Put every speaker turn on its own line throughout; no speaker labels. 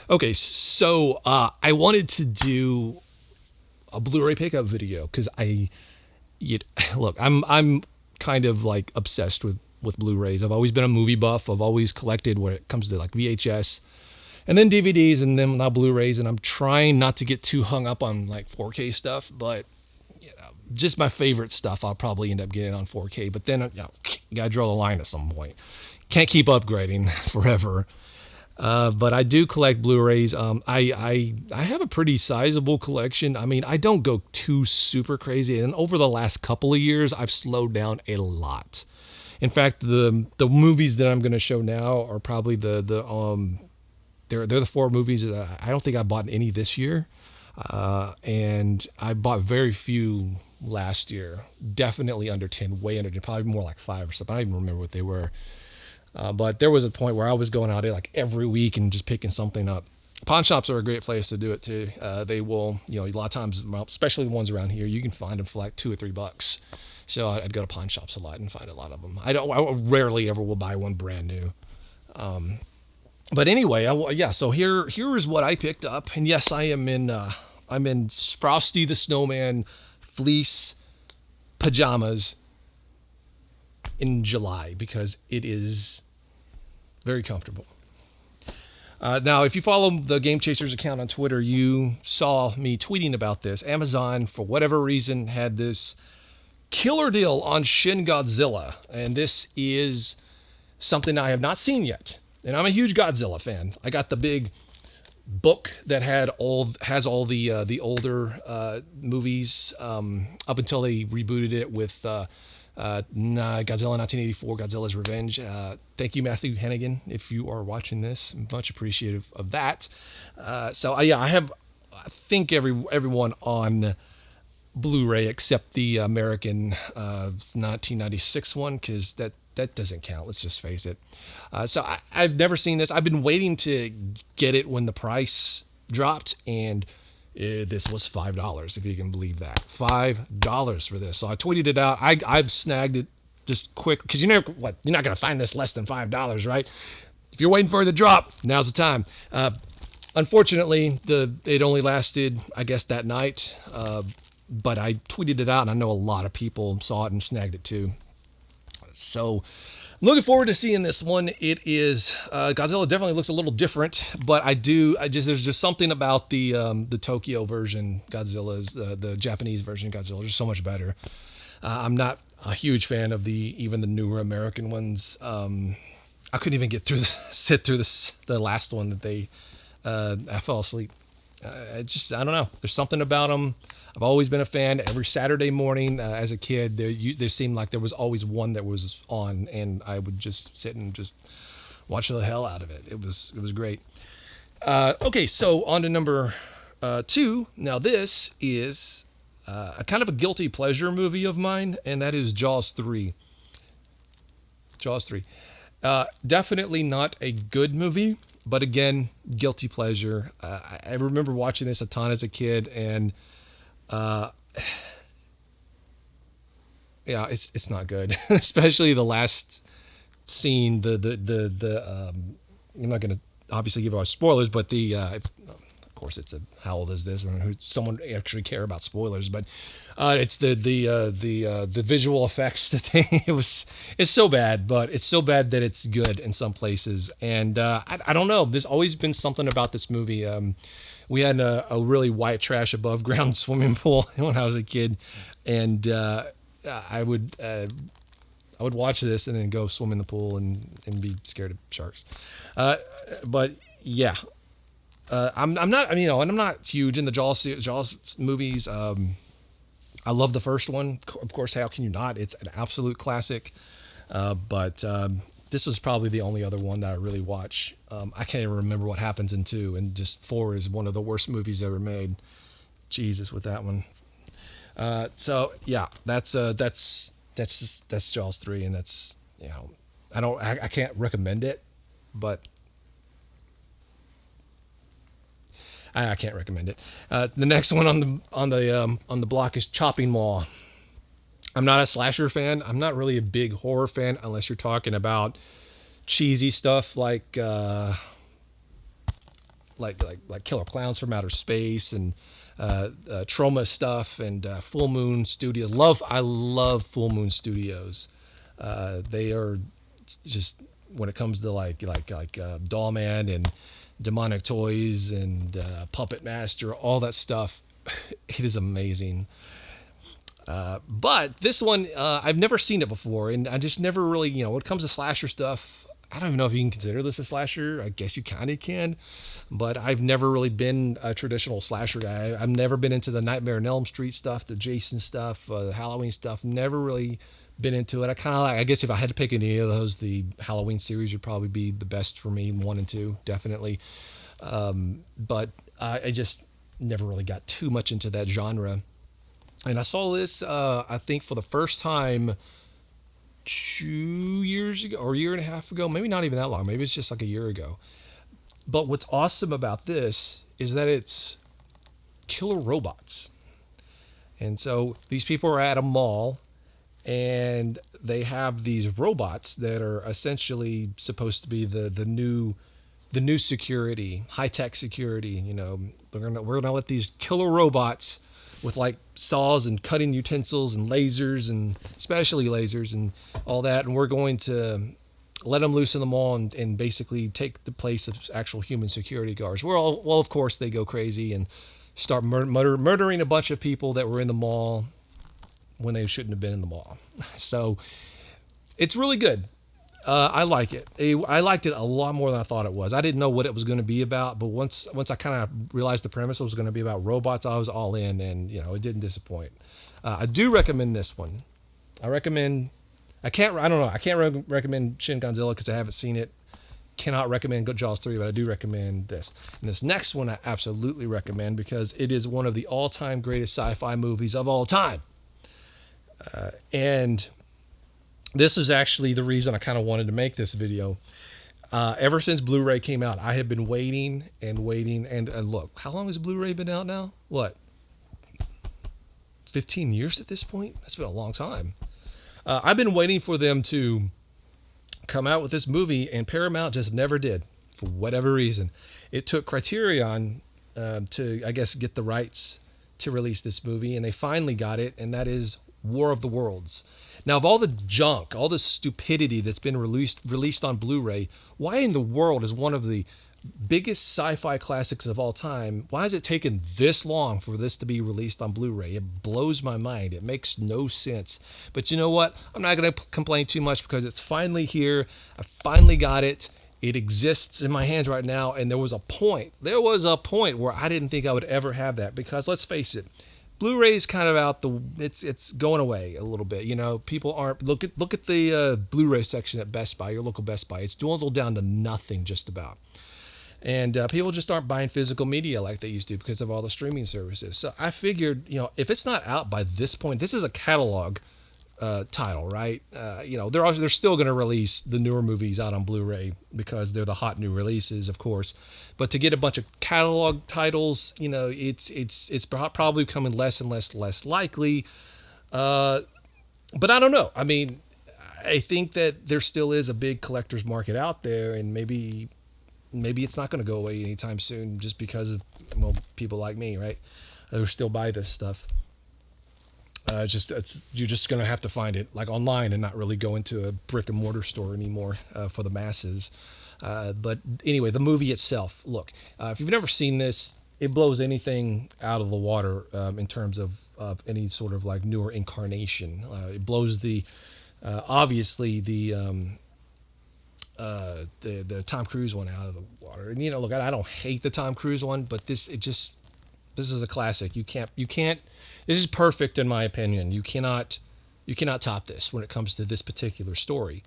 Okay, so I wanted to do a Blu-ray pickup video because you, look, I'm kind of like obsessed with Blu-rays. I've always been a movie buff. I've always collected when it comes to like VHS and then DVDs and then now Blu-rays. And I'm trying not to get too hung up on like 4K stuff, but just my favorite stuff I'll probably end up getting on 4K. But then you gotta draw the line at some point. Can't keep upgrading forever. But I do collect Blu-rays. I have a pretty sizable collection. I mean, I don't go too super crazy, and over the last couple of years, I've slowed down a lot. In fact, the movies that I'm going to show now are probably they're the four movies that I don't think I bought any this year, and I bought very few last year. Definitely under 10, way under 10, probably more like five or something. I don't even remember what they were. But there was a point where I was going out there like every week and just picking something up. Pawn shops are a great place to do it too. They will, a lot of times, especially the ones around here, you can find them for like $2 or $3. So I'd go to pawn shops a lot and find a lot of them. I rarely ever will buy one brand new. But anyway, so here is what I picked up, and yes, I'm in Frosty the Snowman fleece pajamas in July because it is very comfortable. Now, if you follow the Game Chasers account on Twitter, you saw me tweeting about this. Amazon, for whatever reason, had this killer deal on Shin Godzilla, and this is something I have not seen yet. And I'm a huge Godzilla fan. I got the big book that has all the older movies up until they rebooted it with Godzilla 1984, Godzilla's Revenge. Thank you, Matthew Hennigan, if you are watching this. Much appreciative of that. I have, I think everyone on Blu-ray except the American 1996 one, because that doesn't count. Let's just face it. I've never seen this. I've been waiting to get it when the price dropped, and this was $5, if you can believe that. $5 for this. So I tweeted it out. I've snagged it just quick because you're not going to find this less than $5, right? If you're waiting for it to drop, now's the time. Unfortunately, it only lasted, I guess, that night. But I tweeted it out, and I know a lot of people saw it and snagged it too. So I'm looking forward to seeing this one. It is Godzilla definitely looks a little different, but there's just something about the Tokyo version Godzilla's the Japanese version Godzilla just so much better. I'm not a huge fan of even the newer American ones. I couldn't even sit through the last one that I fell asleep. I don't know. There's something about them. I've always been a fan. Every Saturday morning as a kid, there seemed like there was always one that was on, and I would just sit and just watch the hell out of it. It was great. Okay, so on to number 2. Now this is a kind of a guilty pleasure movie of mine, and that is Jaws 3. Jaws 3. Definitely not a good movie, but again, guilty pleasure. I remember watching this a ton as a kid, and it's not good, especially the last scene. I'm not going to obviously give out spoilers, but of course it's how old is this? I don't know someone actually care about spoilers, but it's the visual effects. The thing it's so bad, but it's so bad that it's good in some places. And I don't know. There's always been something about this movie. We had a really white trash above ground swimming pool when I was a kid, and I would watch this and then go swim in the pool and be scared of sharks. But yeah, I'm not, and I'm not huge in the Jaws movies. I love the first one, of course. How can you not? It's an absolute classic. But this was probably the only other one that I really watch. I can't even remember what happens in 2, and just 4 is one of the worst movies ever made. Jesus, with that one. So yeah, that's Jaws 3, and that's I can't recommend it, but I can't recommend it. The next one on the block is Chopping Mall. I'm not a slasher fan. I'm not really a big horror fan unless you're talking about cheesy stuff like like Killer Clowns from Outer Space and Trauma stuff and Full Moon Studios. I love Full Moon Studios. They are just, when it comes to like Doll Man and Demonic Toys and Puppet Master, all that stuff, it is amazing. But this one, I've never seen it before, and I just never really, when it comes to slasher stuff, I don't even know if you can consider this a slasher. I guess you kind of can, but I've never really been a traditional slasher guy. I've never been into the Nightmare on Elm Street stuff, the Jason stuff, the Halloween stuff. Never really been into it. I guess if I had to pick any of those, the Halloween series would probably be the best for me, 1 and 2, definitely. But I just never really got too much into that genre. And I saw this, I think, for the first time 2 years ago or a year and a half ago, maybe not even that long. Maybe it's just like a year ago. But what's awesome about this is that it's killer robots. And so these people are at a mall and they have these robots that are essentially supposed to be the new security, high-tech security. We're gonna let these killer robots with like saws and cutting utensils and lasers, and especially lasers and all that, and we're going to let them loose in the mall and basically take the place of actual human security guards. Well, of course, they go crazy and start murdering a bunch of people that were in the mall when they shouldn't have been in the mall. So it's really good. I like it. I liked it a lot more than I thought it was. I didn't know what it was going to be about, but once I kind of realized the premise was going to be about robots, I was all in, and it didn't disappoint. I do recommend this one. I don't know. I can't recommend Shin Godzilla because I haven't seen it. Cannot recommend Jaws 3, but I do recommend this. And this next one I absolutely recommend because it is one of the all-time greatest sci-fi movies of all time. And this is actually the reason I kind of wanted to make this video. Ever since Blu-ray came out, I have been waiting and waiting. And look, how long has Blu-ray been out now? What? 15 years at this point? That's been a long time. I've been waiting for them to come out with this movie, and Paramount just never did for whatever reason. It took Criterion to, I guess, get the rights to release this movie, and they finally got it, and that is War of the Worlds. Now, of all the junk, all the stupidity that's been released on Blu-ray, why in the world is one of the biggest sci-fi classics of all time, why has it taken this long for this to be released on Blu-ray? It blows my mind. It makes no sense. But you know what? I'm not going to complain too much because it's finally here. I finally got it. It exists in my hands right now, and there was a point where I didn't think I would ever have that because, let's face it, Blu-ray is kind of it's going away a little bit. People aren't, look at the Blu-ray section at Best Buy, your local Best Buy. It's dwindled down to nothing just about. And people just aren't buying physical media like they used to because of all the streaming services. So I figured, if it's not out by this point, this is a catalog title, right? They're still going to release the newer movies out on Blu-ray because they're the hot new releases, of course. But to get a bunch of catalog titles, it's probably becoming less and less likely. But I don't know. I mean, I think that there still is a big collector's market out there, and maybe it's not going to go away anytime soon just because of, people like me, right? Who still buy this stuff. You're just going to have to find it like online and not really go into a brick and mortar store anymore for the masses. But anyway, the movie itself, look, if you've never seen this, it blows anything out of the water in terms of any sort of like newer incarnation. It blows obviously the Tom Cruise one out of the water. And look, I don't hate the Tom Cruise one, but this is a classic. You can't. This is perfect in my opinion. You cannot top this when it comes to this particular story.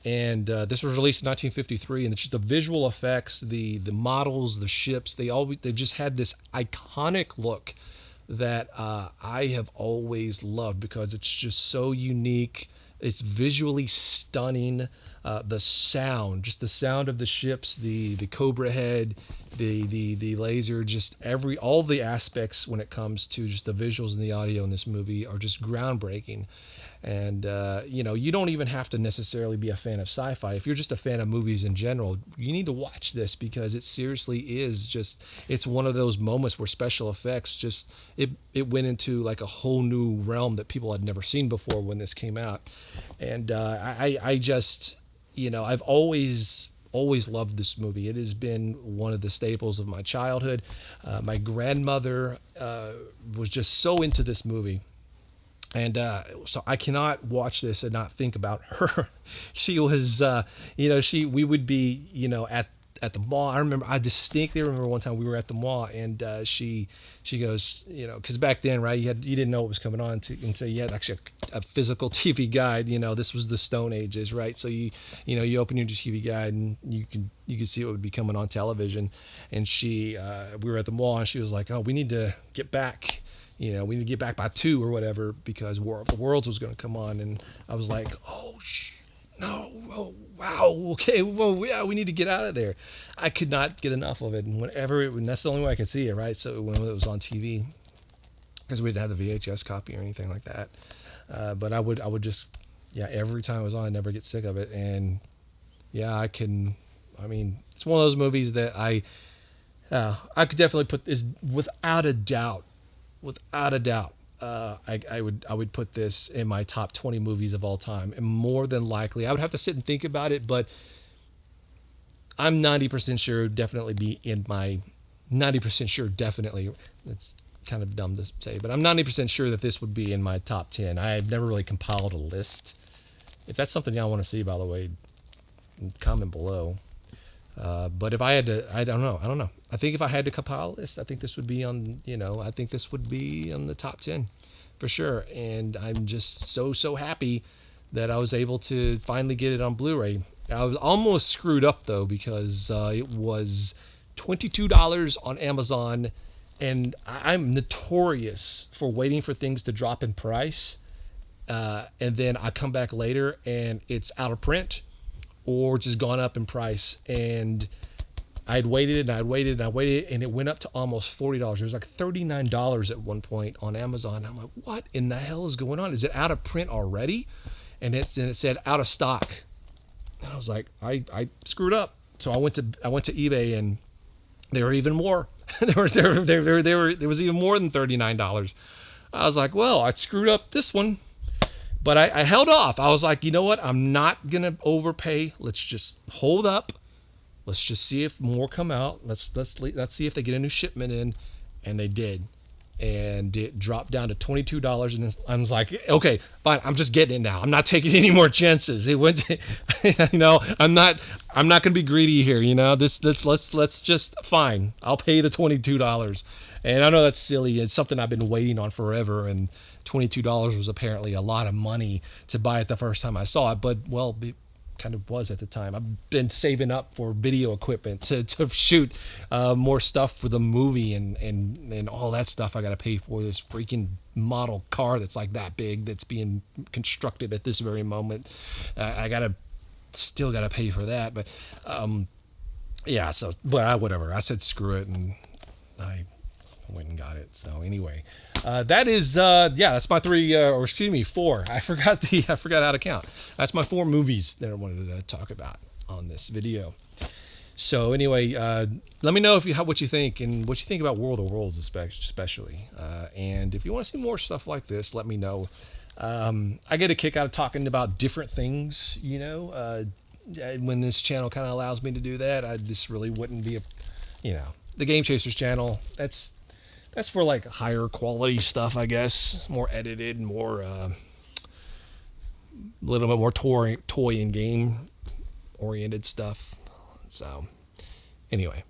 And this was released in 1953, and just the visual effects, the models, the ships, they've just had this iconic look that I have always loved because it's just so unique. It's visually stunning. The sound, just the sound of the ships, the Cobra head, the laser, just all the aspects when it comes to just the visuals and the audio in this movie are just groundbreaking. And you don't even have to necessarily be a fan of sci-fi. If you're just a fan of movies in general, you need to watch this, because it seriously is just, it's one of those moments where special effects just, it went into like a whole new realm that people had never seen before when this came out. And I just, I've always loved this movie. It has been one of the staples of my childhood. My grandmother was just so into this movie. And so I cannot watch this and not think about her. She was, we would be, at the mall. I distinctly remember one time we were at the mall, and she goes, because back then, right, you didn't know what was coming on until you had actually a physical TV guide. This was the Stone Ages, right? So you open your TV guide and you could see what would be coming on television. And we were at the mall, and she was like, "Oh, we need to get back." We need to get back by 2 or whatever, because War of the Worlds was going to come on. And I was like, no, oh, wow, okay, well, yeah, we need to get out of there. I could not get enough of it. And that's the only way I could see it, right? So when it was on TV, because we didn't have the VHS copy or anything like that. But I would just, every time it was on, I'd never get sick of it. And it's one of those movies that I could definitely put this, without a doubt, I would put this in my top 20 movies of all time. And more than likely, I would have to sit and think about it, but I'm 90% sure it would definitely be in my 90% sure definitely. It's kind of dumb to say, but I'm 90% sure that this would be in my top 10. I've never really compiled a list. If that's something y'all want to see, by the way, comment below. But if I had to, I don't know. I think if I had to compile a list, I think this would be on, I think this would be on the top 10 for sure. And I'm just so happy that I was able to finally get it on Blu-ray. I was almost screwed up though, because it was $22 on Amazon, and I'm notorious for waiting for things to drop in price. And then I come back later and it's out of print, or just gone up in price. And I'd waited, and it went up to almost $40. It was like $39 at one point on Amazon. I'm like, what in the hell is going on? Is it out of print already? And it said out of stock. And I was like, I screwed up. So I went to eBay, and they were even more. There was even more than $39. I was like, well, I screwed up this one. But I held off. I was like, you know what? I'm not going to overpay. Let's just hold up. Let's just see if more come out. Let's see if they get a new shipment in. And they did. And it dropped down to $22. And I was like, okay, fine. I'm just getting it now. I'm not taking any more chances. It went, I'm not going to be greedy here. Let's just, fine. I'll pay the $22. And I know that's silly. It's something I've been waiting on forever. And $22 was apparently a lot of money to buy it the first time I saw it. But, well, it kind of was at the time. I've been saving up for video equipment to shoot more stuff for the movie and all that stuff. I got to pay for this freaking model car that's like that big, that's being constructed at this very moment. Still got to pay for that. But, whatever. I said screw it, and I went and got it. So anyway, that's my 4. I forgot how to count. That's my 4 movies that I wanted to talk about on this video. So anyway, let me know what you think, and what you think about World of Worlds especially. And if you want to see more stuff like this, let me know. I get a kick out of talking about different things, when this channel kind of allows me to do that. This really wouldn't be the Game Chasers channel. That's for like higher quality stuff, I guess, more edited, more a little bit more toy and game oriented stuff. So anyway,